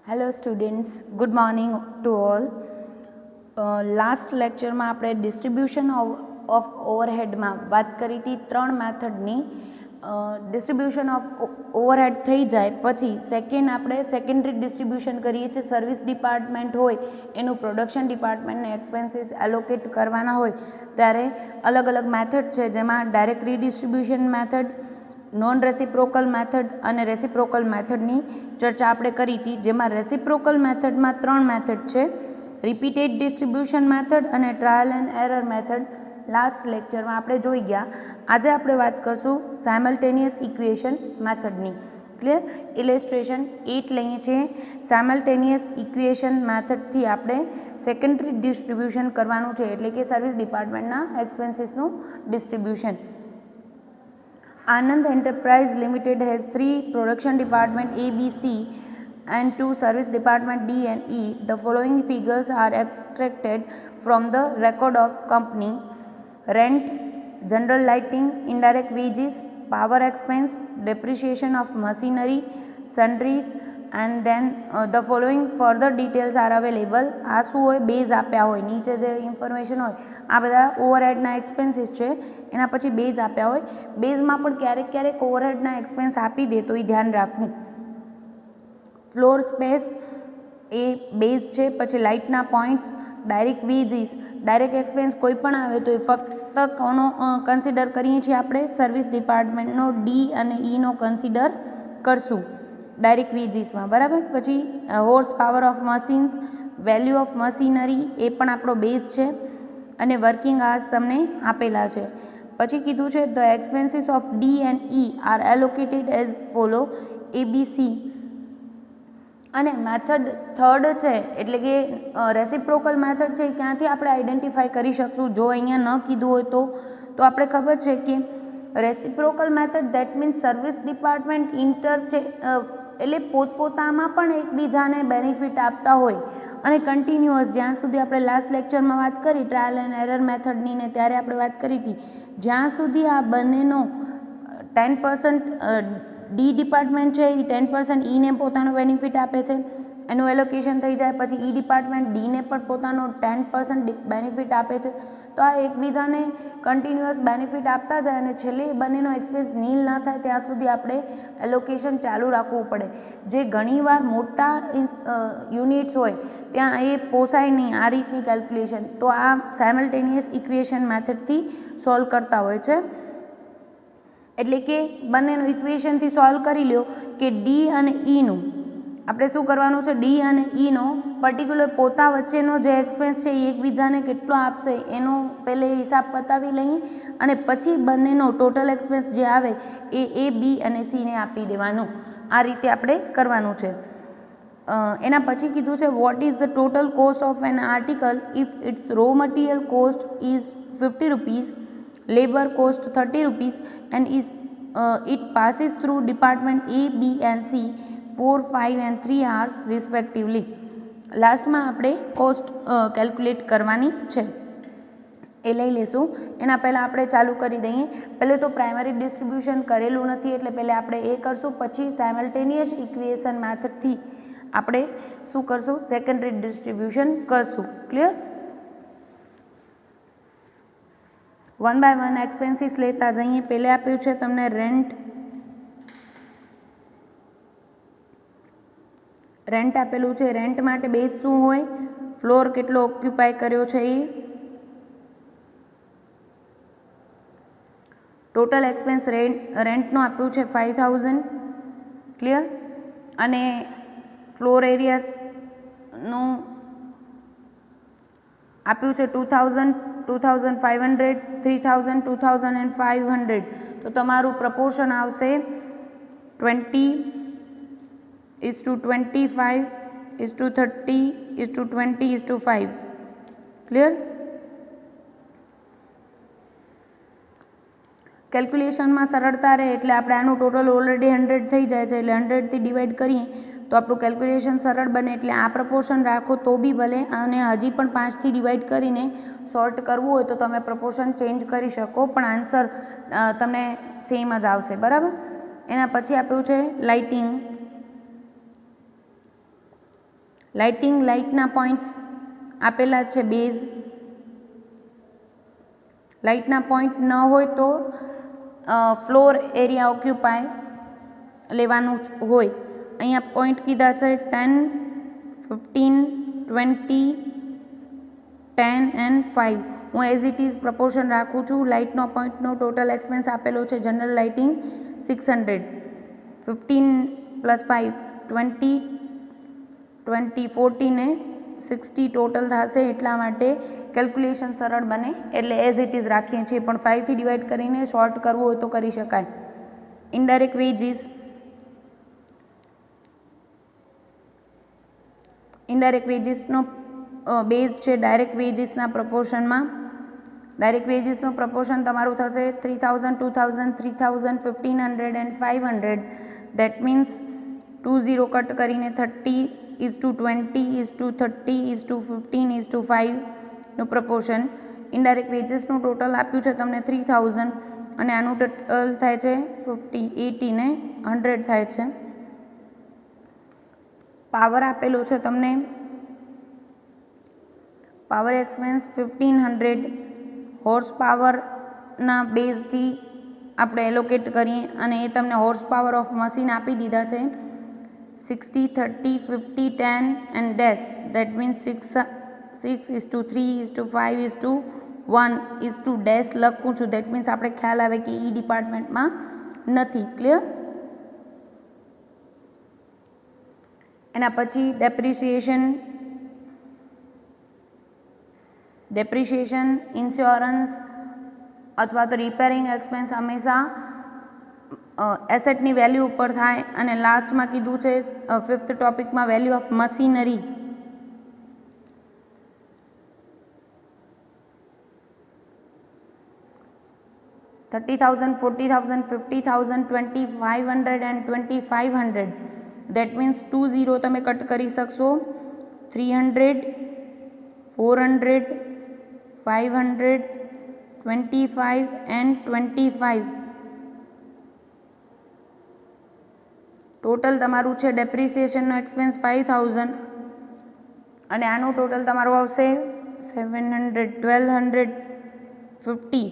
Hello students, good morning to all. Last લેક્ચરમાં આપણે distribution of ઓવરહેડમાં વાત કરી હતી. 3 મેથડની ડિસ્ટ્રીબ્યુશન ઓફ ઓવરહેડ થઈ જાય પછી આપણે સેકન્ડરી ડિસ્ટ્રીબ્યુશન કરીએ છીએ. સર્વિસ ડિપાર્ટમેન્ટ હોય એનું પ્રોડક્શન ડિપાર્ટમેન્ટને એક્સપેન્સીસ એલોકેટ કરવાના હોય ત્યારે અલગ અલગ મેથડ છે, જેમાં direct redistribution method, non reciprocal method અને રેસિપ્રોકલ મેથડની ચર્ચા આપણે કરી હતી. જેમાં રેસિપ્રોકલ મેથડમાં 3 મેથડ છે: રિપીટેડ ડિસ્ટ્રીબ્યુશન મેથડ અને trial and error method. Last લેક્ચરમાં આપણે જોઈ ગયા. આજે આપણે વાત કરશું સાયમલ્ટેનિયસ ઇક્વેશન મેથડની. ક્લિયર? ઇલેસ્ટ્રેશન 8 લઈએ છીએ. સાયમલ્ટેનિયસ ઇક્વેશન મેથડથી આપણે સેકન્ડરી ડિસ્ટ્રીબ્યુશન કરવાનું છે, એટલે કે સર્વિસ ડિપાર્ટમેન્ટના એક્સપેન્સીસનું distribution. Anand Enterprise Limited has 3 production department A, B, C and 2 service department D and E. The following figures are extracted from the record of company: rent, general lighting, indirect wages, power expense, depreciation of machinery, sundries, and then the following further details are available. આ શું હોય? Base આપ્યા હોય, નીચે જે information હોય આ બધા ઓવરહેડના એક્સપેન્સીસ છે, એના પછી બેઝ આપ્યા હોય. બેઝમાં પણ ક્યારેક ઓવરહેડના એક્સપેન્સ આપી દે તો એ ધ્યાન રાખવું. ફ્લોર સ્પેસ એ બેઝ છે. પછી લાઇટના points, direct wages, direct expense કોઈ પણ આવે તો એ ફક્ત કોનો કન્સિડર કરીએ છીએ આપણે? સર્વિસ ડિપાર્ટમેન્ટનો ડી અને ઈનો કન્સિડર કરશું ડાયરેક્ટ વેજીસમાં, બરાબર. પછી horse power of machines, value of machinery એ પણ આપણો બેઝ છે, અને વર્કિંગ આર્સ તમને આપેલા છે. પછી કીધું છે the expenses of D and E are allocated as follow: ABC. અને મેથડ થર્ડ છે, એટલે કે રેસિપ્રોકલ મેથડ છે, ક્યાંથી આપણે આઈડેન્ટિફાઈ કરી શકશું? જો અહીંયા ન કીધું હોય તો આપણે ખબર છે કે reciprocal method that means service department એટલે પોતપોતામાં પણ એકબીજાને બેનિફિટ આપતા હોય અને કન્ટિન્યુઅસ, જ્યાં સુધી આપણે લાસ્ટ લેક્ચરમાં વાત કરી ટ્રાયલ એન્ડ એરર મેથડની ને ત્યારે આપણે વાત કરી હતી, જ્યાં સુધી આ બંનેનો 10% ડી ડિપાર્ટમેન્ટ છે એ 10% ઈને પોતાનો બેનિફિટ આપે છે, એનું એલોકેશન થઈ જાય પછી ઈ ડિપાર્ટમેન્ટ ડીને પણ પોતાનો 10% બેનિફિટ આપે છે. તો આ એકબીજાને કન્ટિન્યુઅસ બેનિફિટ આપતા જાય અને છેલ્લે બંનેનો એક્સપેન્સ નીલ ન થાય ત્યાં સુધી આપણે એલોકેશન ચાલુ રાખવું પડે. જે ઘણીવાર મોટા યુનિટ્સ હોય ત્યાં એ પોસાય નહીં આ રીતની કેલ્ક્યુલેશન, તો આ સાયમલ્ટેનિયસ ઇક્વેશન મેથડથી સોલ્વ કરતા હોય છે. એટલે કે બંનેનું ઇક્વેશનથી સોલ્વ કરી લ્યો કે ડી અને ઈનું આપણે શું કરવાનું છે? ડી અને ઈનો પર્ટિક્યુલર પોતા વચ્ચેનો જે એક્સપેન્સ છે એ એકબીજાને કેટલો આપશે એનો પહેલે હિસાબ પતાવી લઈએ, અને પછી બંનેનો ટોટલ એક્સપેન્સ જે આવે એ બી અને સીને આપી દેવાનું. આ રીતે આપણે કરવાનું છે. એના પછી કીધું છે what is the total cost of an article if it's raw material cost is 50 rupees, labour cost 30 rupees and it passes through department A, B and C 4, 5 and 3 hours respectively. લાસ્ટમાં આપણે કોસ્ટ કેલ્ક્યુલેટ કરવાની છે એ લઈ લેશું. એના પહેલાં આપણે ચાલુ કરી દઈએ. પહેલે તો પ્રાઇમરી ડિસ્ટ્રીબ્યુશન કરેલું નથી એટલે પહેલે આપણે એ કરશું, પછી સાયમલ્ટેનિયસ ઇક્વેશન મેથડથી આપણે શું કરશું? સેકન્ડરી ડિસ્ટ્રીબ્યુશન કરશું. ક્લિયર? 1 by 1 એક્સપેન્સીસ લેતા જઈએ. પહેલે આપ્યું છે તમને રેન્ટ આપેલું છે. રેન્ટ માટે બેઝ શું હોય? ફ્લોર કેટલો ઓક્યુપાય કર્યો છે એ. ટોટલ એક્સપેન્સ રેન્ટનું આપ્યું છે 5000. ક્લિયર? અને ફ્લોર એરિયાનું આપ્યું છે 2000, 2500, 3000, 2000 and 500. તો તમારું પ્રપોર્શન આવશે 20:25:30:20:5. ક્લિયર? કેલ્ક્યુલેશનમાં સરળતા રહે એટલે આપણે આનું ટોટલ ઓલરેડી 100 થઈ જાય છે એટલે 100થી ડિવાઈડ કરીએ તો આપણું કેલ્ક્યુલેશન સરળ બને. એટલે આ પ્રપોર્શન રાખો તો બી ભલે, અને હજી પણ 5થી ડિવાઈડ કરીને સોર્ટ કરવું હોય તો તમે પ્રપોર્શન ચેન્જ કરી શકો, પણ આન્સર તમને સેમ જ આવશે, બરાબર. એના પછી આપ્યું છે લાઇટિંગ. લાઇટના પોઈન્ટ્સ આપેલા છે બેઝ. લાઇટના પોઈન્ટ ન હોય તો ફ્લોર એરિયા ઓક્યુપાય લેવાનું હોય. અહીંયા પોઈન્ટ કીધા છે 10, 15, 20, 10 એન્ડ 5. હું એઝ ઇટ ઇઝ પ્રપોર્શન રાખું છું. લાઇટનો પોઈન્ટનો ટોટલ એક્સપેન્સ આપેલો છે જનરલ લાઇટિંગ 600. 15 + 5 20, 20 40 ને 60 ટોટલ થશે. એટલા માટે કેલ્ક્યુલેશન સરળ બને એટલે એઝ ઇટ ઇઝ રાખીએ છીએ, પણ 5 થી ડિવાઈડ કરીને શોર્ટ કરવું હોય તો કરી શકાય. Indirect veggies. ઇનડાયરેક્ટ વેજીસનો બેઝ છે ડાયરેક્ટ વેજીસના પ્રપોર્શનમાં. ડાયરેક્ટ વેજીસનું પ્રપોર્શન તમારું થશે 3000, 2000, 3000, 1500 એન્ડ 500. દેટ મીન્સ 20 કટ કરીને 30:20:30:15:5 નું પ્રપોર્શન. ઇનડાયરેક્ટ વેજીસનું ટોટલ આપ્યું છે તમને 3000 અને આનું ટોટલ થાય છે 50, 80 ને 100 થાય છે. પાવર આપેલો છે તમને. પાવર એક્સપેન્સ 1500 હોર્સ પાવરના બેઝથી આપણે એલોકેટ કરીએ અને એ તમને હોર્સ પાવર ઓફ મશીન આપી દીધા છે 60, 30, 50, 10 and dash. That means 6:3:5:1 dash લખું છું. દેટ મીન્સ આપણે ખ્યાલ આવે કે ઈ ડિપાર્ટમેન્ટમાં નથી. ક્લિયર? એના પછી ડેપ્રિસિએશન, ઇન્સ્યોરન્સ અથવા તો રિપેરિંગ એક્સપેન્સ હંમેશા એસેટની વેલ્યુ ઉપર થાય. અને લાસ્ટમાં કીધું છે 5th ટોપિકમાં value of machinery. $30,000, $40,000, $50,000, $2,500 and $2,500. That means 20 તમે કટ કરી શકશો. 300, 400, 500, 25 એન્ડ 25. ટોટલ તમારું છે ડેપ્રિસિએશનનો એક્સપેન્સ 5000 અને આનું ટોટલ તમારું આવશે 700, 1250.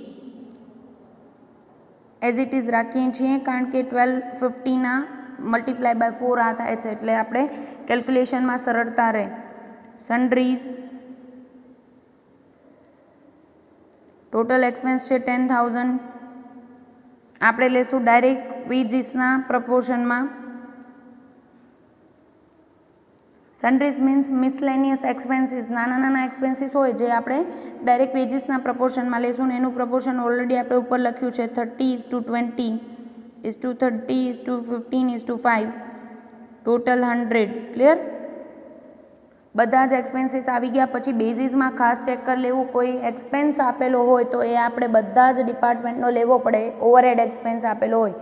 એઝ ઇટ ઇઝ રાખીએ છીએ કારણ કે 1250 મલ્ટીપ્લાય બાય 4 આ થાય છે એટલે આપણે કેલ્ક્યુલેશનમાં સરળતા રહે. સન્ડ્રીઝ ટોટલ એક્સપેન્સ છે 10,000. આપણે લેશું ડાયરેક્ટ વેજીસના પ્રપોર્શનમાં. સન્ડ્રીઝ મીન્સ મિસલેનિયસ એક્સપેન્સીસ, નાના એક્સપેન્સીસ હોય જે આપણે ડાયરેક્ટ વેજીસના પ્રપોર્શનમાં લેશું ને એનું પ્રપોર્શન ઓલરેડી આપણે ઉપર લખ્યું છે 30:20:30:15:5 ટોટલ 100. ક્લિયર? બધા જ એક્સપેન્સીસ આવી ગયા. પછી બેઝિસમાં ખાસ ચેક કરી લેવું, કોઈ એક્સપેન્સ આપેલો હોય તો એ આપણે બધા જ ડિપાર્ટમેન્ટનો લેવો પડે. ઓવરહેડ એક્સપેન્સ આપેલો હોય,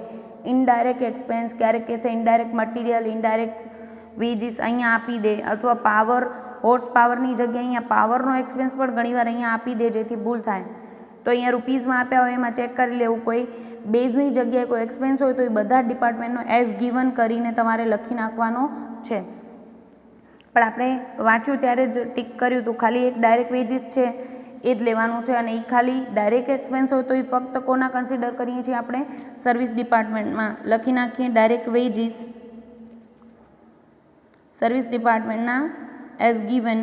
ઇનડાયરેક્ટ એક્સપેન્સ, ક્યારેક કહેશે ઇનડાયરેક્ટ મટીરિયલ, ઇનડાયરેક્ટ વેજીસ અહીંયા આપી દે, અથવા પાવર હોર્સ પાવરની જગ્યાએ અહીંયા પાવરનો એક્સપેન્સ પણ ઘણીવાર અહીંયા આપી દે જેથી ભૂલ થાય. તો અહીંયા રૂપીઝમાં આપ્યા હોય એમાં ચેક કરી લેવું. કોઈ બેઝની જગ્યાએ કોઈ એક્સપેન્સ હોય તો એ બધા ડિપાર્ટમેન્ટનો એઝ ગિવન કરીને તમારે લખી નાખવાનો છે. પણ આપણે વાંચ્યું ત્યારે જ ટીક કર્યું હતું, ખાલી એક ડાયરેક્ટ વેજીસ છે એ જ લેવાનું છે અને એ ખાલી ડાયરેક્ટ એક્સપેન્સ હોય તો એ ફક્ત કોના કન્સિડર કરીએ છીએ આપણે? સર્વિસ ડિપાર્ટમેન્ટમાં. લખી નાખીએ ડાયરેક્ટ વેજીસ સર્વિસ ડિપાર્ટમેન્ટના એઝ ગિવન.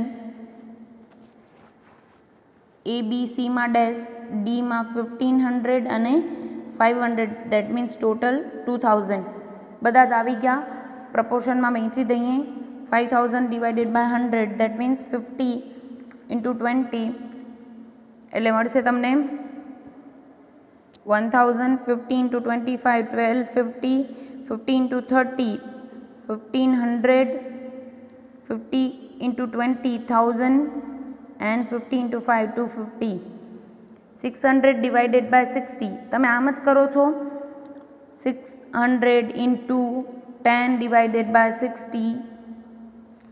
ABCમાં ડેશ, Dમાં 1500 અને 500. That means total 2000. બધા જ આવી ગયા. પ્રપોર્શનમાં વહેંચી દઈએ 5000 ડિવાઇડેડ બાય 100. દેટ મીન્સ 50 × 20 એટલે મળશે તમને 1000. 50 × 25 1250. 50 × 30 1500. 50 × 20 1000 and 50 × 5 250. 600 divided by 60. તમે આમ જ કરો છો. 600 × 10 ડિવાઇડેડ બાય 60.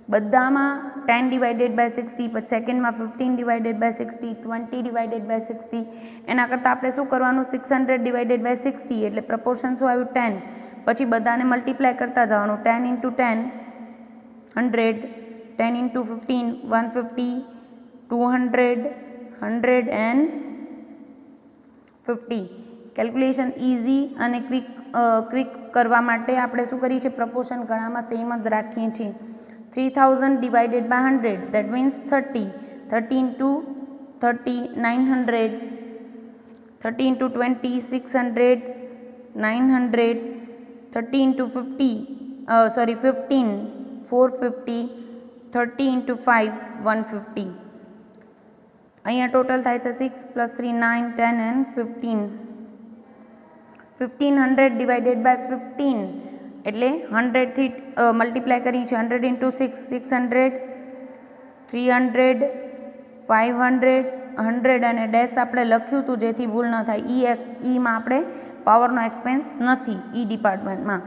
બધામાં 10 ડિવાઇડેડ બાય 60, પછી સેકન્ડમાં 15 ડિવાઇડેડ બાય 60, 20 ડિવાઇડેડ બાય 60. એના કરતાં આપણે શું કરવાનું? 600 ડિવાઇડેડ બાય 60 એટલે પ્રપોર્શન શું આવ્યું? 10. પછી બધાને મલ્ટીપ્લાય કરતા જવાનું. 10 × 10 100, 10 into 15 150, 200, 100 and 50. કેલ્ક્યુલેશન ઇઝી અને ક્વિક કરવા માટે આપણે શું કરીએ છીએ, પ્રપોર્શન ગણામાં સેમ જ રાખીએ છીએ. 3000 divided by 100 that means 30. 30 into 30 900, 30 into 20 600, 900, 30 into 15 450, 30 into 5 150. અહીંયા ટોટલ થાય છે 6 + 3 9 10 and 15. 1500 ડિવાઇડેડ બાય 15 એટલે 100 થી મલ્ટીપ્લાય કરી છે. 100 into 6 600, 300, 500, 100 અને ડેશ આપણે લખ્યું હતું જેથી ભૂલ ન થાય. ઈમાં આપણે પાવરનો એક્સપેન્સ નથી ઈ ડિપાર્ટમેન્ટમાં.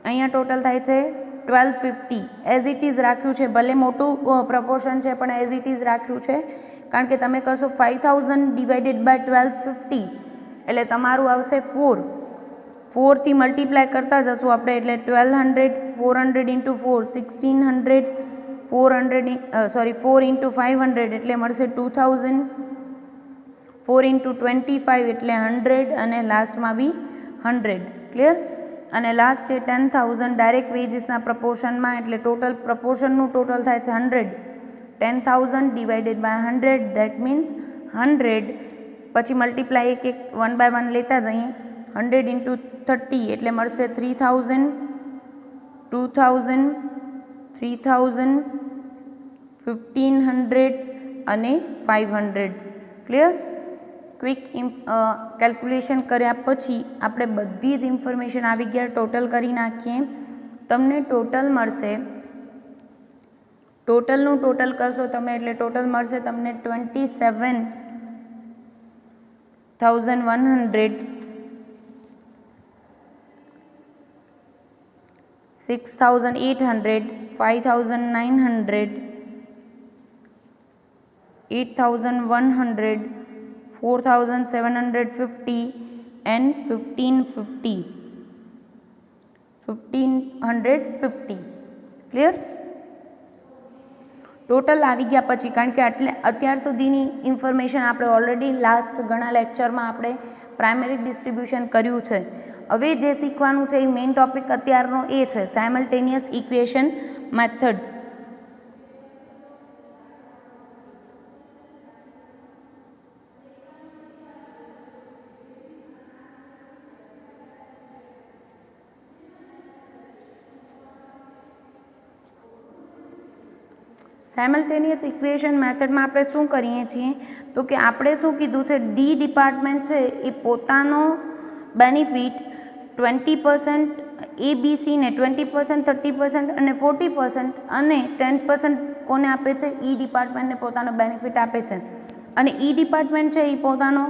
અહીંયા ટોટલ થાય છે 1250. એઝ ઇટ ઇઝ રાખ્યું છે, ભલે મોટું પ્રપોર્શન છે પણ એઝ ઇટ ઇઝ રાખ્યું છે કારણ કે તમે કરશો 5000 ડિવાઇડેડ બાય 1250 એટલે તમારું આવશે 4. 4 થી મલ્ટીપ્લાય કરતા જશું આપણે એટલે 1200, 400 into 4 1600, 4 into 500 એટલે મળશે 2000, 4 into 25 એટલે 100 અને લાસ્ટમાં બી 100. ક્લિયર? અને લાસ્ટ છે 10,000 ડાયરેક્ટ વેજીસના પ્રપોર્શનમાં એટલે ટોટલ પ્રપોર્શનનું ટોટલ થાય છે 100. 10,000 ડિવાઇડેડ બાય 100 દેટ મીન્સ 100 પછી મલ્ટીપ્લાય એક 1 by 1 લેતા જઈએ. 100 into 30 એટલે મળશે 3000, 2000, 3000, 1500 અને 500. ક્લિયર? ક્વિક કેલ્ક્યુલેશન કર્યા પછી આપણે બધી જ ઇન્ફોર્મેશન આવી ગયા, ટોટલ કરી નાખીએ. તમને ટોટલ મળશે, ટોટલનું ટોટલ કરશો તમે એટલે ટોટલ મળશે તમને 27,100, 6,800, 5,900, 8,100, 4,750 and 1,550. ક્લિયર? ટોટલ આવી ગયા પછી કારણ કે અત્યાર સુધીની ઇન્ફોર્મેશન આપણે ઓલરેડી લાસ્ટ ઘણા લેક્ચરમાં આપણે પ્રાઇમરી ડિસ્ટ્રીબ્યુશન કર્યું છે. હવે જે શીખવાનું છે એ મેઇન ટોપિક અત્યારનો એ છે simultaneous equation method. Simultaneous equation મેથડમાં આપણે શું કરીએ છીએ તો કે આપણે શું કીધું છે, ડી ડિપાર્ટમેન્ટ છે એ પોતાનો બેનિફિટ 20% એબીસીને 20%, 30% અને 40% અને 10% કોને આપે છે, ઈ ડિપાર્ટમેન્ટને પોતાનો બેનિફિટ આપે છે. અને ઈ ડિપાર્ટમેન્ટ છે એ પોતાનો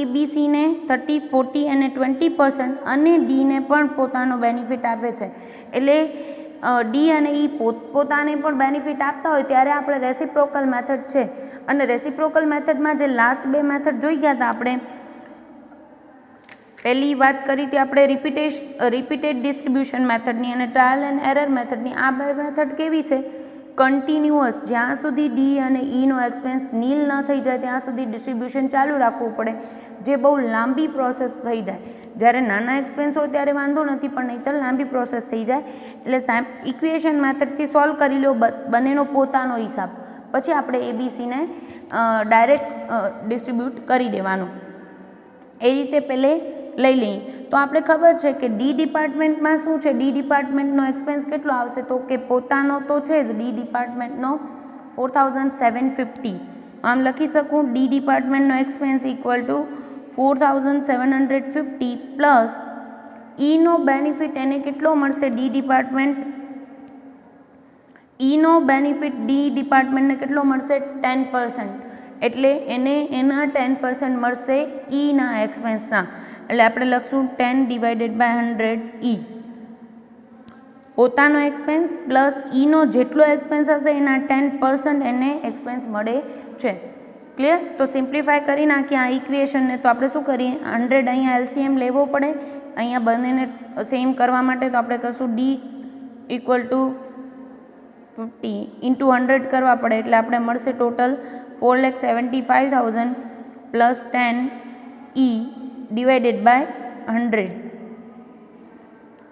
એબીસીને 30, 40 અને 20% અને ડીને પણ પોતાનો બેનિફિટ આપે છે. એટલે ડી અને ઈ પોતાને પણ બેનિફિટ આપતા હોય ત્યારે આપણે રેસિપ્રોકલ મેથડ છે. અને રેસિપ્રોકલ મેથડમાં જે લાસ્ટ બે મેથડ જોઈ ગયા હતા આપણે, પહેલી વાત કરી હતી આપણે રિપીટેડ ડિસ્ટ્રીબ્યુશન મેથડની અને ટ્રાયલ એન્ડ એરર મેથડની. આ બે મેથડ કેવી છે, કન્ટિન્યુઅસ, જ્યાં સુધી ડી અને ઈનો એક્સપેન્સ નીલ ન થઈ જાય ત્યાં સુધી ડિસ્ટ્રીબ્યુશન ચાલુ રાખવું પડે, જે બહુ લાંબી પ્રોસેસ થઈ જાય. જ્યારે નાના એક્સપેન્સ હોય ત્યારે વાંધો નથી પણ નહીંતર લાંબી પ્રોસેસ થઈ જાય. એટલે ઇક્વેશન મેથડથી સોલ્વ કરી લો બંનેનો પોતાનો હિસાબ, પછી આપણે એબીસીને ડાયરેક્ટ ડિસ્ટ્રીબ્યુટ કરી દેવાનું. એ રીતે પહેલે લઈ લઈએ તો આપણે ખબર છે કે ડી ડિપાર્ટમેન્ટમાં શું છે, ડી ડિપાર્ટમેન્ટનો એક્સપેન્સ કેટલો આવશે તો કે પોતાનો તો છે જ ડી ડિપાર્ટમેન્ટનો 4,750. આમ લખી શકું ડી ડિપાર્ટમેન્ટનો એક્સપેન્સ ઇક્વલ ટુ 4,750 પ્લસ ઈનો બેનિફિટ એને કેટલો મળશે, ડી ડિપાર્ટમેન્ટ ઈનો બેનિફિટ ડી ડિપાર્ટમેન્ટને કેટલો મળશે 10%. એટલે એને એના 10% મળશે ઈના એક્સપેન્સના. એટલે આપણે લખશું 10 ડિવાઇડેડ બાય 100 ઈ. પોતાનો એક્સપેન્સ પ્લસ ઈનો જેટલો એક્સપેન્સ હશે એના 10% એને એક્સપેન્સ મળે છે. ક્લિયર? તો સિમ્પ્લિફાય કરી નાખીએ આ ઇક્વેશનને. તો આપણે શું કરીએ, 100 અહીંયા એલસીએમ લેવો પડે, અહીંયા બંનેને સેમ કરવા માટે તો આપણે કરશું ડી ઇક્વલ ટુ 50 ઇન્ટુ 100 કરવા પડે એટલે આપણે મળશે total 4,75,000 plus 10 E divided by 100.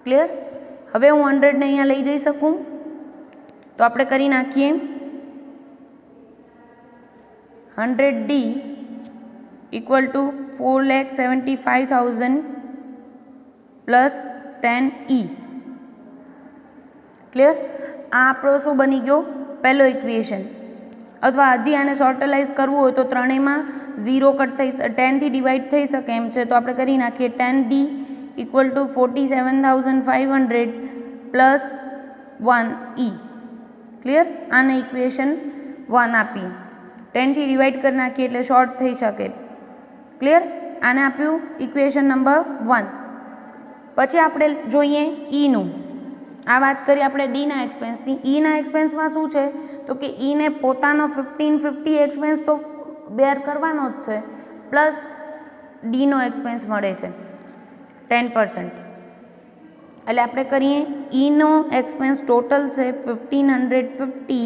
Clear? હવે હું 100 ને અહીંયા લઈ જઈ શકું તો આપણે કરી નાખીએ 100D equal to 4,75,000 plus 10E. Clear? આ આપણો શું બની ગયો? પહેલો ઇક્વેશન. અથવા હજી આને શોર્ટલાઇઝ કરવું હોય તો ત્રણેયમાં 0 કટ થઈ 10 થી ડિવાઈડ થઈ શકે એમ છે તો આપણે કરી નાખીએ 10D equal to 47,500 plus 1E. Clear? આને ઇક્વેશન 1 આપીએ 10 થી ડિવાઈડ કરી નાખીએ એટલે શોર્ટ થઈ શકે. ક્લિયર? આને આપ્યું ઇક્વેશન નંબર 1. પછી આપણે જોઈએ ઈનું. આ વાત કરી આપણે ડીના એક્સપેન્સની. ઈના એક્સપેન્સમાં શું છે તો કે ઈને પોતાનો 1550 એક્સપેન્સ તો બેર કરવાનો જ છે પ્લસ ડીનો એક્સપેન્સ મળે છે 10%. એટલે આપણે કરીએ ઈનો એક્સપેન્સ ટોટલ છે 1550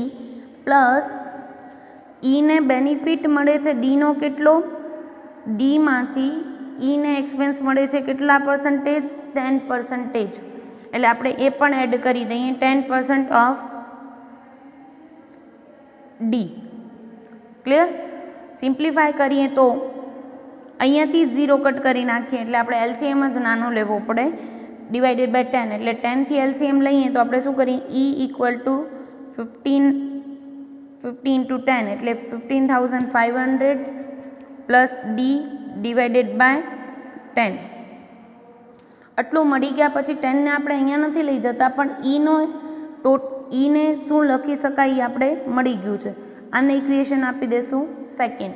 પ્લસ ઈને બેનિફિટ મળે છે ડીનો કેટલો? ડીમાંથી ઈને એક્સપેન્સ મળે છે કેટલા પર્સન્ટેજ? 10%. એટલે આપણે એ પણ એડ કરી દઈએ 10% ઓફ ડી. ક્લિયર? સિમ્પ્લિફાય કરીએ તો અહીંયાથી 0 કટ કરી નાખીએ એટલે આપણે એલસીએમ જ નાનો લેવો પડે ડિવાઇડેડ બાય 10 એટલે 10 થી એલસીએમ લઈએ તો આપણે શું કરીએ E ઇક્વલ ટુ 50 ઇન્ટુ 10 એટલે 15,500 પ્લસ ડી ડિવાઇડેડ બાય 10. આટલું મળી ગયા. પછી 10 ને આપણે અહીંયા નથી લઈ જતા પણ ઈને શું લખી શકાય એ આપણે મળી ગયું છે. આને ઇક્વેશન આપી દેશું સેકન્ડ.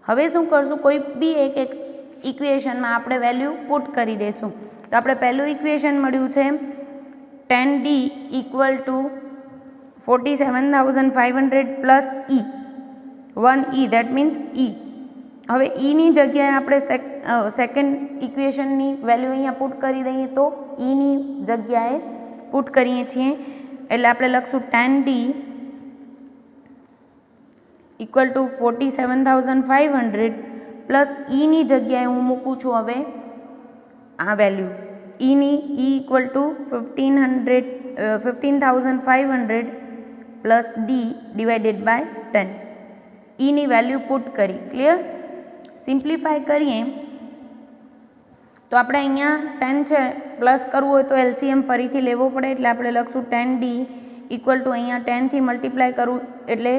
હવે શું કરશું? કોઈ બી એક ઇક્વેશનમાં આપણે વેલ્યુ પુટ કરી દઈશું. તો આપણે પહેલું ઇક્વેશન મળ્યું છે 10D equal to 47,500 plus E 1E that means E. હવે ઈની જગ્યાએ આપણે સેકન્ડ ઇક્વેશનની વેલ્યુ અહીંયા પુટ કરી દઈએ તો ઈની જગ્યાએ પુટ કરીએ છીએ એટલે આપણે લખશું 10D ઇક્વલ ટુ 47,500 પ્લસ ઈની જગ્યાએ હું મૂકું છું હવે આ વેલ્યુ ઈની E equal to 15,500 plus D divided by 10. ઈની વેલ્યુ પુટ કરી. ક્લિયર? સિમ્પ્લિફાય કરીએ તો આપણે અહીંયા 10 છે પ્લસ કરવું હોય તો એલસીએમ ફરીથી લેવો પડે એટલે આપણે લખશું 10D ઇક્વલ ટુ અહીંયા 10 થી મલ્ટીપ્લાય કરવું એટલે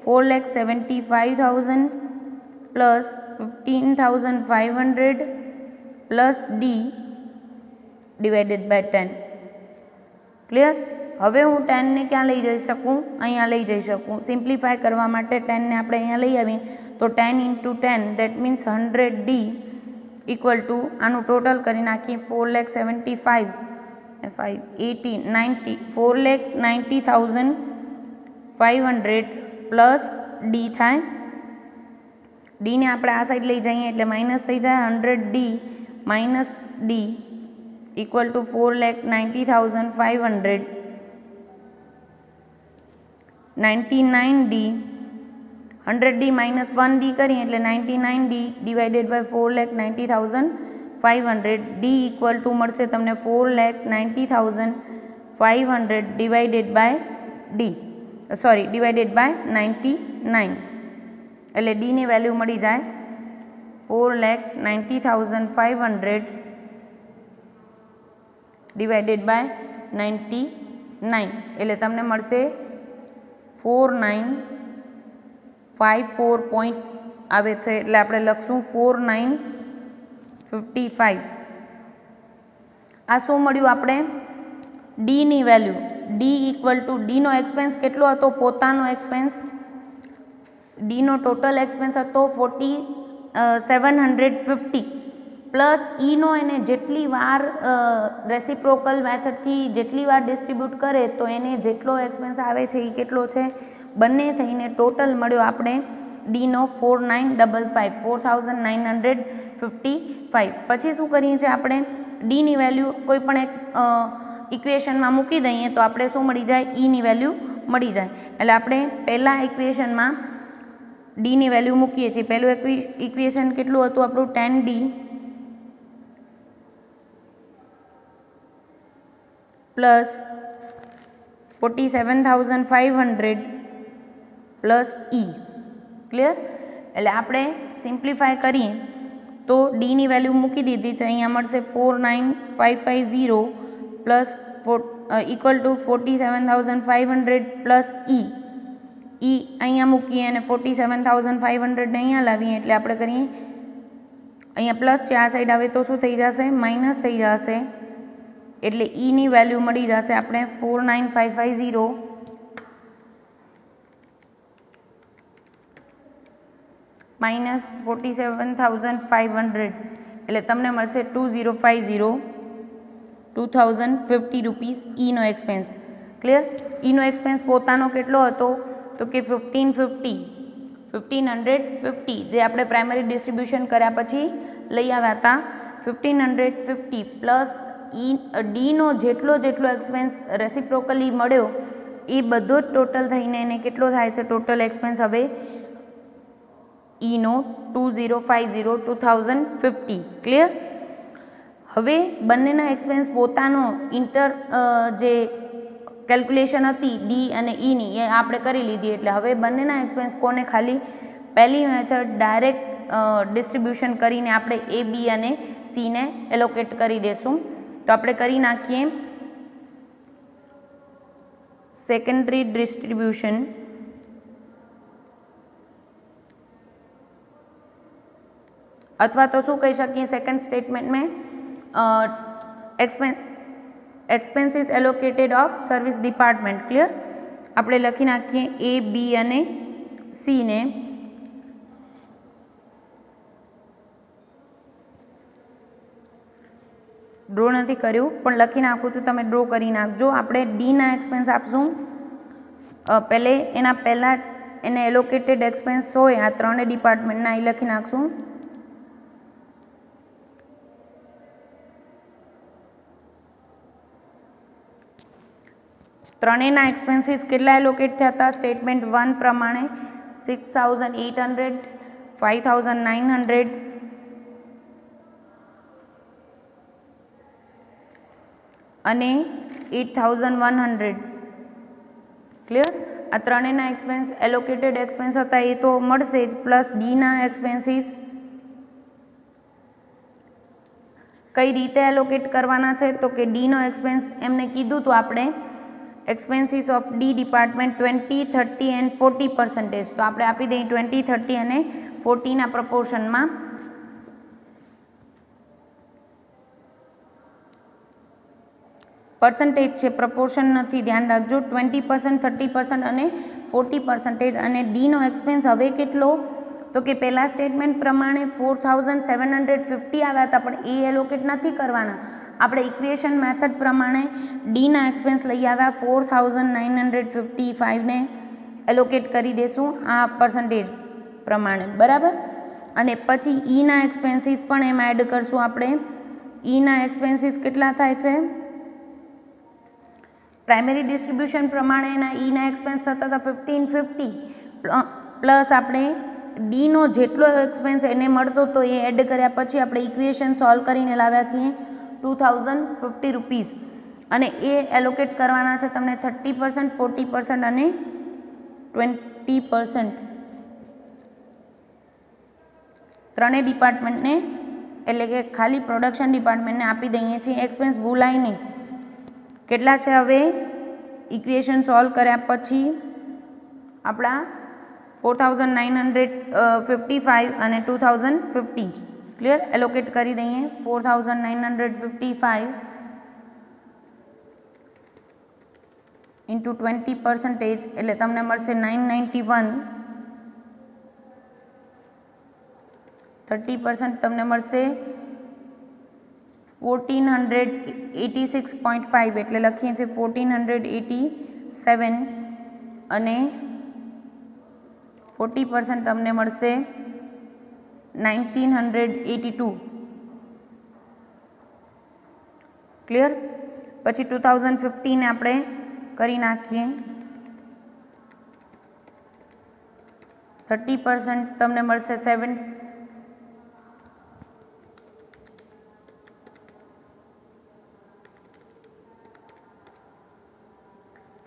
4,75,000 plus 15,500 plus D divided by 10. Clear? હવે હું 10 ને ક્યાં લઈ જઈ શકું? અહીંયા લઈ જઈ શકું. સિમ્પ્લિફાય કરવા માટે 10 ને આપણે અહીંયા લઈ આવીએ તો 10 into 10 that means 100D equal to આનું ટોટલ કરી નાખીએ 4,90,500 પ્લસ ડી થાય. ડીને આપણે આ સાઈડ લઈ જઈએ એટલે માઇનસ થઈ જાય 100D minus D equal to 4,90,500 99D 100D minus 1D કરીએ એટલે 99D divided by 4,90,500 D equal to મળશે તમને 4,90,500 divided by D divided by 99 એટલે ડીની વેલ્યુ મળી જાય 4,90,500 ડિવાઇડેડ બાય 99 એટલે તમને મળશે 4954 પોઈન્ટ આવે છે એટલે આપણે લખશું 4955. આ શું મળ્યું આપણે? ડીની વેલ્યુ. ડી ઇક્વલ ટુ ડીનો એક્સપેન્સ કેટલો હતો? પોતાનો એક્સપેન્સ. ડીનો ટોટલ એક્સપેન્સ હતો 4750 પ્લસ ઈનો એને જેટલી વાર રેસિપ્રોકલ મેથડથી જેટલી વાર ડિસ્ટ્રીબ્યુટ કરે તો એને જેટલો એક્સપેન્સ આવે છે એ કેટલો છે? બંને થઈને ટોટલ મળ્યો આપણે ડીનો 4,955. પછી શું કરીએ છીએ આપણે? ડીની વેલ્યુ કોઈ પણ એક ઇક્વેશનમાં મૂકી દઈએ તો આપણે શું મળી જાય, ની વેલ્યુ મળી જાય. એટલે આપણે પહેલા ઇક્વેશનમાં ની વેલ્યુ મૂકીએ છીએ. પહેલું ઇક્વેશન કેટલું હતું આપણું, 10D પ્લસ 47,500 પ્લસ ક્લિયર. એટલે આપણે સિમ્પ્લિફાય કરીએ તો ની વેલ્યુ મૂકી દીધી છે. અહીંયા મળશે 49,550 પ્લસ ઇક્વલ ટુ 47,500 પ્લસ અહીંયા મૂકીએ અને 47,500 અહીંયા લાવીએ એટલે આપણે કરીએ, અહીંયા પ્લસ છે, આ સાઈડ આવે તો શું થઈ જશે, માઇનસ થઈ જશે. એટલે ની વેલ્યુ મળી જશે આપણે 49,550 માઇનસ 47,500 એટલે તમને મળશે 2,050 રૂપીસ નો એક્સપેન્સ. ક્લિયર. નો એક્સપેન્સ પોતાનો કેટલો હતો તો કે 1550 જે આપણે પ્રાઇમરી ડિસ્ટ્રીબ્યુશન કર્યા પછી લઈ આવ્યા હતા. 1550 પ્લસ નો જેટલો એક્સપેન્સ રેસિપ્રોકલી મળ્યો એ બધો જ ટોટલ થઈને એને કેટલો થાય છે ટોટલ એક્સપેન્સ હવે નો 2050. ક્લિયર. હવે બંનેના એક્સપેન્સ પોતાનો જે કેલ્ક્યુલેશન હતી ડી અને ની એ આપણે કરી લીધી. એટલે હવે બંનેના એક્સપેન્સ કોને ખાલી પહેલી મેથડ ડાયરેક્ટ ડિસ્ટ્રીબ્યુશન કરીને આપણે એ બી અને સીને એલોકેટ કરી દેશું. તો આપણે કરી નાખીએ સેકન્ડરી ડિસ્ટ્રીબ્યુશન. અથવા તો શું કહી શકીએ સેકન્ડ સ્ટેટમેન્ટ में expenses allocated of service department. Clear. આપણે લખી નાખીએ એ બી અને સી ને ડ્રો નથી કર્યું પણ લખી નાખું છું, તમે ડ્રો કરી નાખજો. આપણે ડીના એક્સપેન્સ આપશું પહેલાં એને એલોકેટેડ એક્સપેન્સ હોય આ ત્રણેય ડિપાર્ટમેન્ટના એ લખી નાખશું. ત્રણેયના એક્સપેન્સીસ કેટલા એલોકેટ થયા હતા સ્ટેટમેન્ટ 1 પ્રમાણે 6,800, 5,900 અને 8,100. ક્લિયર. આ ત્રણેયના એક્સપેન્સ એલોકેટેડ એક્સપેન્સ હતા એ તો મળશે જ, પ્લસ ડીના એક્સપેન્સીસ કઈ રીતે એલોકેટ કરવાના છે તો કે ડીનો એક્સપેન્સ એમને કીધું તો આપણે expenses of D department 20, 30 and 40%. तो આપણે આપી દઈએ 20, 30 અને 40 ના પ્રપોર્શનમાં. પરસેન્ટેજ છે, પ્રપોર્શન નથી, ધ્યાન રાખજો. 20%, 30% અને 40%. અને ડીનો એક્સપેન્સ હવે કેટલો તો કે પહેલા સ્ટેટમેન્ટ પ્રમાણે 4,750 આવ્યા હતા પણ એ એલોકેટ નથી કરવાના. આપણે ઇક્વેશન મેથડ પ્રમાણે ડીના એક્સપેન્સ લઈ આવ્યા 4,955 ને એલોકેટ કરી દેશું આ પર્સન્ટેજ પ્રમાણે. બરાબર. અને પછી ઈના એક્સપેન્સીસ પણ એમ એડ કરશું આપણે. ઈના એક્સપેન્સીસ કેટલા થાય છે પ્રાઇમરી ડિસ્ટ્રીબ્યુશન પ્રમાણે એના ઈના એક્સપેન્સ થતા હતા 1,550 પ્લસ આપણે ડીનો જેટલો એક્સપેન્સ એને મળતો તો એ એડ કર્યા પછી આપણે ઇક્વેશન સોલ્વ કરીને લાવ્યા છીએ 2,050 રૂપીસ. અને એ એલોકેટ કરવાના છે તમને 30%, 40% અને 20%. ત્રણેય ડિપાર્ટમેન્ટને એટલે કે ખાલી પ્રોડક્શન ડિપાર્ટમેન્ટને આપી દઈએ છીએ. એક્સપેન્સ ભૂલાય નહીં. કેટલા છે હવે ઇક્વેશન સોલ્વ કર્યા પછી આપણા 4,955 અને 2,050. ક્લિયર. એલોકેટ કરી દઈએ 4,955 ઇન્ટુ 20% એટલે તમને મળશે 991. 30% તમને મળશે 1,486.5 એટલે લખીએ છીએ 1,487 અને 40% તમને મળશે 1,982. ક્લિયર. પછી 2015 આપણે કરી નાખીએ 30% તમને મળશે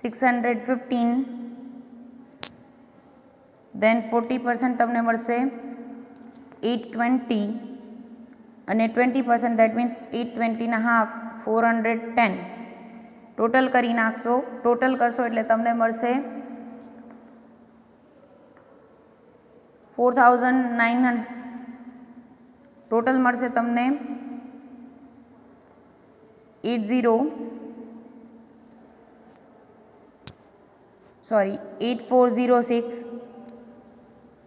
615 then 40% તમને મળશે 820 અને 20% that means 820 and a half 410 total કરી નાખશો ટોટલ કરશો એટલે તમને મળશે 4900 ટોટલ મળશે તમને 8406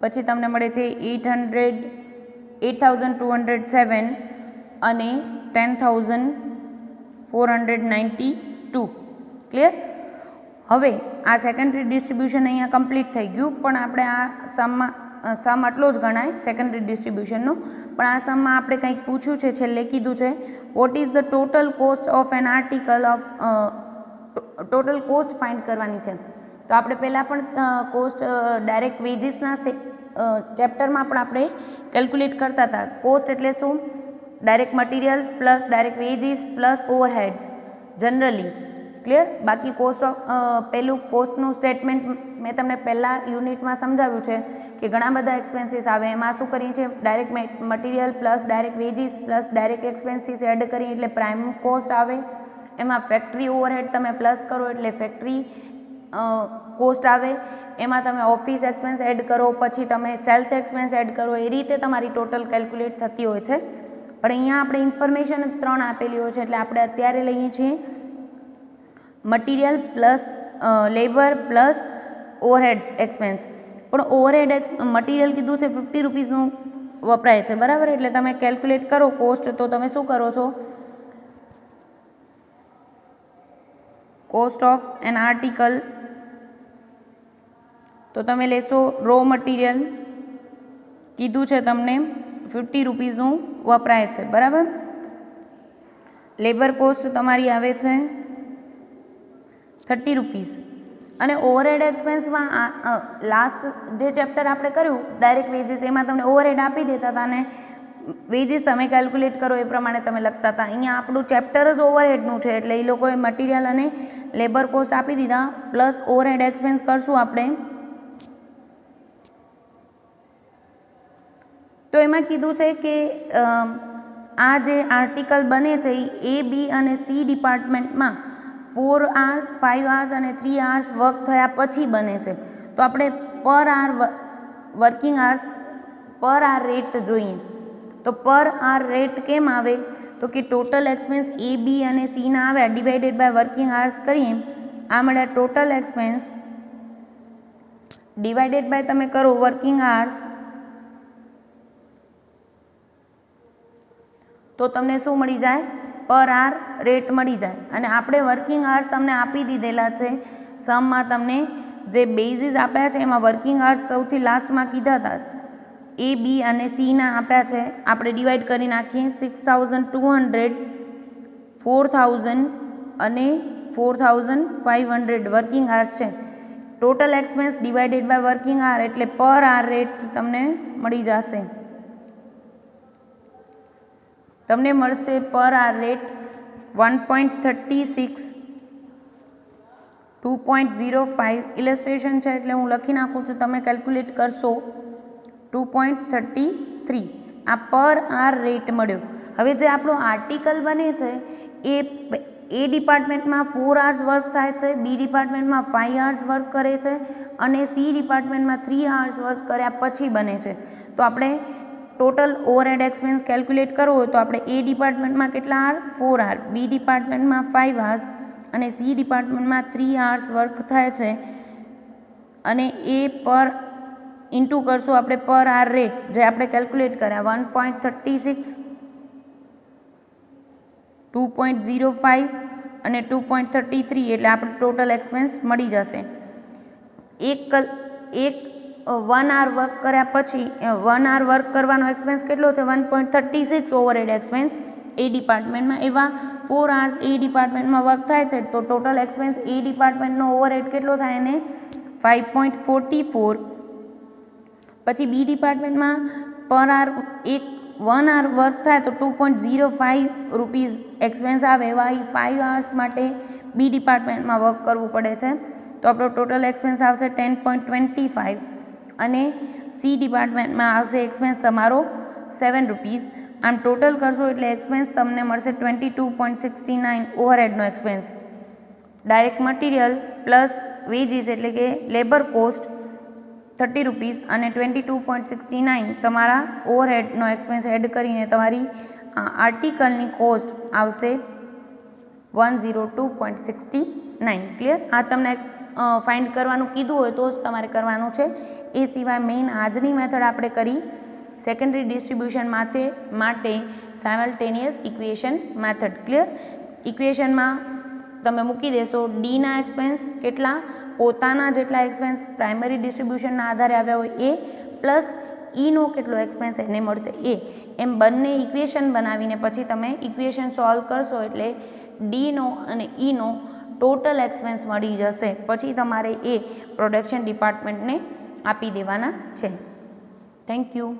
પછી તમને મળે છે 8207 અને 10492 ક્લિયર. હવે આ સેકન્ડરી ડિસ્ટ્રીબ્યુશન અહીંયા કમ્પ્લીટ થઈ ગયું, પણ આપણે આ સમ આટલો જ ગણાય સેકન્ડરી ડિસ્ટ્રીબ્યુશનનો. પણ આ સમમાં આપણે કંઈક પૂછ્યું છે, છેલ્લે કીધું છે what is the total cost of an article of total cost find કરવાની છે. તો આપણે પહેલાં પણ કોસ્ટ ડાયરેક્ટ વેજીસના ચેપ્ટરમાં પણ આપણે કેલ્ક્યુલેટ કરતા હતા. કોસ્ટ એટલે શું? Direct material plus direct wages plus overheads generally. Clear. બાકી કોસ્ટ ઓફ પહેલું કોસ્ટનું સ્ટેટમેન્ટ મેં તમને પહેલાં યુનિટમાં સમજાવ્યું છે કે ઘણા બધા એક્સપેન્સીસ આવે, એમાં શું કરીએ છીએ direct material plus direct wages plus direct expenses add કરીએ એટલે પ્રાઇમ કોસ્ટ આવે. એમાં ફેક્ટરી ઓવરહેડ તમે પ્લસ કરો એટલે ફેક્ટરી કોસ્ટ આવે. એમાં તમે ઓફિસ એક્સપેન્સ એડ કરો, પછી તમે સેલ્સ એક્સપેન્સ એડ કરો, એ રીતે તમારી ટોટલ કેલ્ક્યુલેટ થતી હોય છે. પણ અહીંયા આપણે ઇન્ફોર્મેશન 3 આપેલી હોય છે એટલે આપણે અત્યારે લઈએ છીએ material plus labour plus overhead expense. પણ ઓવરહેડ મટીરિયલ કીધું છે 50 રૂપીસનું વપરાય છે, બરાબર. એટલે તમે કેલ્ક્યુલેટ કરો કોસ્ટ, તો તમે શું કરો છો કોસ્ટ ઓફ એન આર્ટિકલ, તો તમે લેશો રો મટીરિયલ કીધું છે તમને 50 રૂપીસનું વપરાય છે, બરાબર. લેબર કોસ્ટ તમારી આવે છે 30 રૂપીસ. અને ઓવરહેડ એક્સપેન્સમાં લાસ્ટ જે ચેપ્ટર આપણે કર્યું ડાયરેક્ટ વેજીસ, એમાં તમને ઓવરહેડ આપી દેતા હતા અને વેજીસ તમે કેલ્ક્યુલેટ કરો એ પ્રમાણે તમે લખતા હતા. અહીંયા આપણું ચેપ્ટર જ ઓવરહેડનું છે એટલે એ લોકોએ મટીરિયલ અને લેબર કોસ્ટ આપી દીધા પ્લસ ઓવરહેડ એક્સપેન્સ કરશું આપણે. તો એમાં કીધું છે કે આ જે આર્ટિકલ બને છે એ બી અને સી ડિપાર્ટમેન્ટમાં 4 hours 5 hours અને 3 hours વર્ક થયા પછી બને છે. તો આપણે પર આર વર્કિંગ આર્સ પર આર રેટ જોઈએ. તો પર આર રેટ કેમ આવે? તો કે ટોટલ એક્સપેન્સ એ બી અને સીના આવ્યા ડિવાઇડેડ બાય વર્કિંગ આર્સ કરીએ, આ મળ્યા ટોટલ એક્સપેન્સ ડિવાઇડેડ બાય તમે કરો વર્કિંગ આર્સ, તો તમને શું મળી જાય? પર આર રેટ મળી જાય. અને આપણે વર્કિંગ આર્સ તમને આપી દીધેલા છે સમમાં, તમને જે બેઝિસ આપ્યા છે એમાં વર્કિંગ આર્સ સૌથી લાસ્ટમાં કીધા હતા, એ બી અને સીના આપ્યા છે. આપણે ડિવાઈડ કરી નાખીએ 6200 4000 અને 4500 વર્કિંગ આર્સ છે. Total expense divided by working hour એટલે પર આર રેટ તમને મળી જશે. તમને મળશે પર આર રેટ 1.36 2.05. ઇલસ્ટ્રેશન છે એટલે હું લખી નાખું છું, તમે કેલ્ક્યુલેટ કરશો 2.33. આ પર આર રેટ મળ્યો. હવે જે આપણો આર્ટિકલ બને છે એ ડિપાર્ટમેન્ટમાં 4 hours વર્ક થાય છે, બી ડિપાર્ટમેન્ટમાં 5 hours વર્ક કરે છે અને સી ડિપાર્ટમેન્ટમાં 3 hours વર્ક કર્યા પછી બને છે. તો આપણે ટોટલ ઓવરહેડ એક્સપેન્સ કેલ્ક્યુલેટ કરવો હોય તો આપણે એ ડિપાર્ટમેન્ટમાં કેટલા આર? 4 hours, બી ડિપાર્ટમેન્ટમાં 5 hours અને સી ડિપાર્ટમેન્ટમાં 3 hours વર્ક થાય છે. અને એ પર ઇન્ટુ કરશું આપણે પર આર રેટ જે આપણે કેલ્ક્યુલેટ કર્યા 1.36 2.05 અને 2.33 એટલે આપણે ટોટલ એક્સપેન્સ મળી જશે. એક 1 hour વર્ક કર્યા પછી 1 hour વર્ક કરવાનો એક્સપેન્સ કેટલો છે? 1.36 ઓવરહેડ એક્સપેન્સ એ ડિપાર્ટમેન્ટમાં. એવા 4 hours એ ડિપાર્ટમેન્ટમાં વર્ક થાય છે તો ટોટલ એક્સપેન્સ એ ડિપાર્ટમેન્ટનો ઓવરહેડ કેટલો થાય એને 5.44. પછી બી ડિપાર્ટમેન્ટમાં પર આર 1 hour વર્ક થાય તો 2.05 રૂપીઝ એક્સપેન્સ આવે. એવા 5 hours માટે બી ડિપાર્ટમેન્ટમાં વર્ક કરવું પડે છે તો આપણો ટોટલ એક્સપેન્સ આવશે 10.25 અને સી ડિપાર્ટમેન્ટમાં આવશે એક્સપેન્સ તમારો 7 રૂપીઝ. આમ ટોટલ કરશો એટલે એક્સપેન્સ તમને મળશે 22.69 ઓવરહેડનો expense. Direct material plus wages એટલે કે લેબર કોસ્ટ 30 રૂપીઝ અને 22.69 તમારા ઓવરહેડનો એક્સપેન્સ એડ કરીને તમારી આર્ટિકલની કોસ્ટ આવશે 102.69. ક્લિયર? આ તમને ફાઇન્ડ કરવાનું કીધું હોય તો જ તમારે કરવાનું છે. એ સિવાય મેઇન આજની મેથડ આપણે કરી સેકન્ડરી ડિસ્ટ્રીબ્યુશન માટે સાયમલ્ટેનિયસ ઇક્વેશન મેથડ. ક્લિયર? ઇક્વેશનમાં તમે મૂકી દેશો ડીના એક્સપેન્સ કેટલા, પોતાના જેટલા એક્સપેન્સ પ્રાઇમરી ડિસ્ટ્રીબ્યુશનના આધારે આવ્યા હોય એ પ્લસ ઈનો કેટલો એક્સપેન્સ એને મળશે એ, એમ બંને ઇક્વેશન બનાવીને પછી તમે ઇક્વેશન સોલ્વ કરશો એટલે ડીનો અને ઈનો ટોટલ એક્સપેન્સ મળી જશે. પછી તમારે એ પ્રોડક્શન ડિપાર્ટમેન્ટને આપી દેવાના છે. Thank you.